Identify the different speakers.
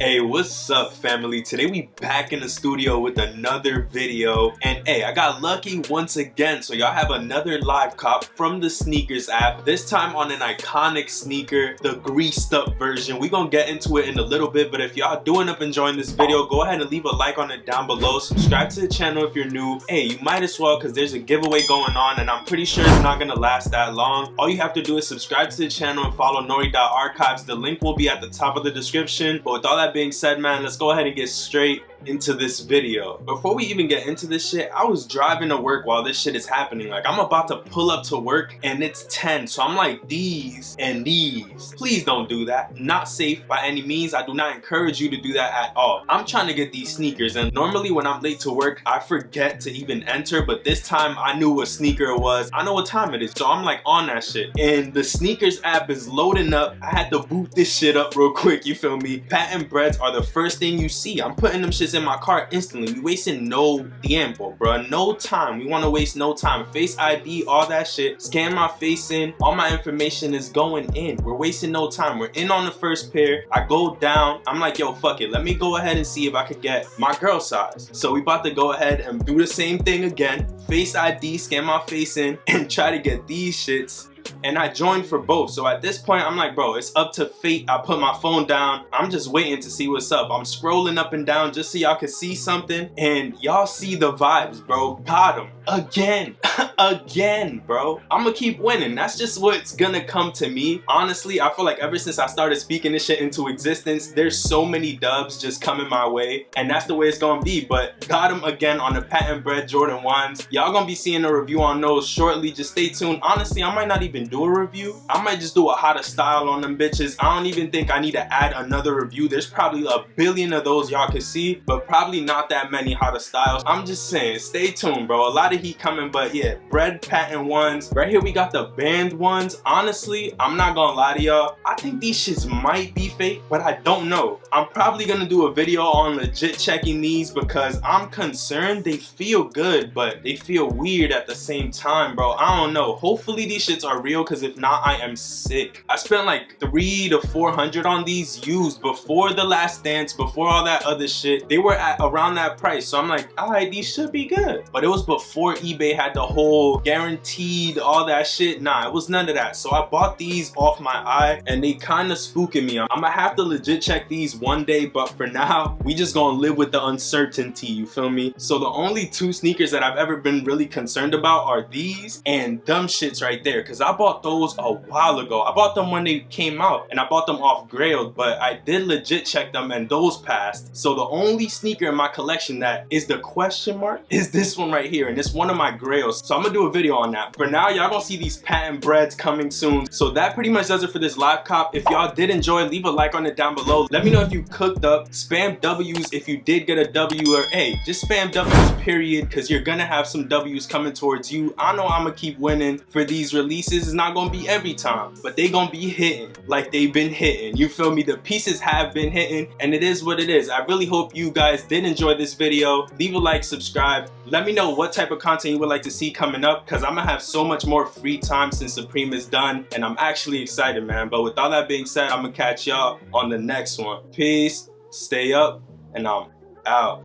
Speaker 1: Hey, what's up, family? Today we back in the studio with another video, and hey, I got lucky once again, so y'all have another live cop from the SNKRS app, this time on an iconic sneaker, the greased up version. We gonna get into it in a little bit, but if y'all do end up enjoying this video, go ahead and leave a like on it down below, subscribe to the channel if you're new. Hey, you might as well, because there's a giveaway going on, and I'm pretty sure it's not gonna last that long. All you have to do is subscribe to the channel and follow nori.archives. The link will be at the top of the description. But with all that being said, man, let's go ahead and get straight into this video. Before we even get into this shit, I was driving to work while this shit is happening. Like, I'm about to pull up to work and it's 10, so I'm like, these and these, please don't do that. Not safe by any means. I do not encourage you to do that at all. I'm trying to get these sneakers, and normally when I'm late to work I forget to even enter, but this time I knew what sneaker it was. I know what time it is, so I'm like on that shit, and the SNKRS app is loading up. I had to boot this shit up real quick, you feel me? Patent breads are the first thing you see. I'm putting them shits in my cart instantly. We wasting no tiempo, bro. No time. We want to waste no time. Face ID, all that shit. Scan my face in. All my information is going in. We're wasting no time. We're in on the first pair. I go down. I'm like, yo, fuck it. Let me go ahead and see if I could get my girl size. So we about to go ahead and do the same thing again. Face ID, scan my face in, and try to get these shits. And I joined for both. So at this point, I'm like, bro, it's up to fate. I put my phone down. I'm just waiting to see what's up. I'm scrolling up and down just so y'all can see something. And y'all see the vibes, bro. Got him. Again. Again, bro. I'm gonna keep winning. That's just what's gonna come to me. Honestly, I feel like ever since I started speaking this shit into existence, there's so many dubs just coming my way. And that's the way it's gonna be. But got him again on the patent bread Jordan 1s. Y'all gonna be seeing a review on those shortly. Just stay tuned. Honestly, I might not even do a review. I might just do a hotter style on them bitches. I don't even think I need to add another review. There's probably a billion of those y'all can see, but probably not that many hotter styles. I'm just saying, stay tuned, bro. A lot of heat coming, but yeah, bread patent ones. Right here we got the band ones. Honestly, I'm not gonna lie to y'all, I think these shits might be fake, but I don't know. I'm probably gonna do a video on legit checking these because I'm concerned they feel good, but they feel weird at the same time, bro. I don't know. Hopefully these shits are real, because if not, I am sick. I spent like $300 to $400 on these used before the last dance, before all that other shit. They were at around that price, so I'm like, alright, these should be good. But it was before eBay had the whole guaranteed all that shit. Nah, it was none of that. So I bought these off my eye, and they kind of spooking me. I'm gonna have to legit check these one day, but for now, we just gonna live with the uncertainty, you feel me? So the only two sneakers that I've ever been really concerned about are these and dumb shits right there, because I bought those a while ago. I bought them when they came out, and I bought them off Grailed, but I did legit check them and those passed. So the only sneaker in my collection that is the question mark is this one right here, and it's one of my Grails. So I'm gonna do a video on that. For now, y'all gonna see these patent breads coming soon. So that pretty much does it for this live cop. If y'all did enjoy, leave a like on it down below. Let me know if you cooked up. Spam W's if you did get a W, or hey, just spam W's period, because you're gonna have some W's coming towards you. I know I'm gonna keep winning for these releases. It's not gonna be every time, but they gonna be hitting like they've been hitting, you feel me? The pieces have been hitting, and it is what it is. I really hope you guys did enjoy this video. Leave a like, subscribe. Let me know what type of content you would like to see coming up, because I'm gonna have so much more free time since Supreme is done, and I'm actually excited, man. But with all that being said, I'm gonna catch y'all on the next one. Peace, stay up, and I'm out.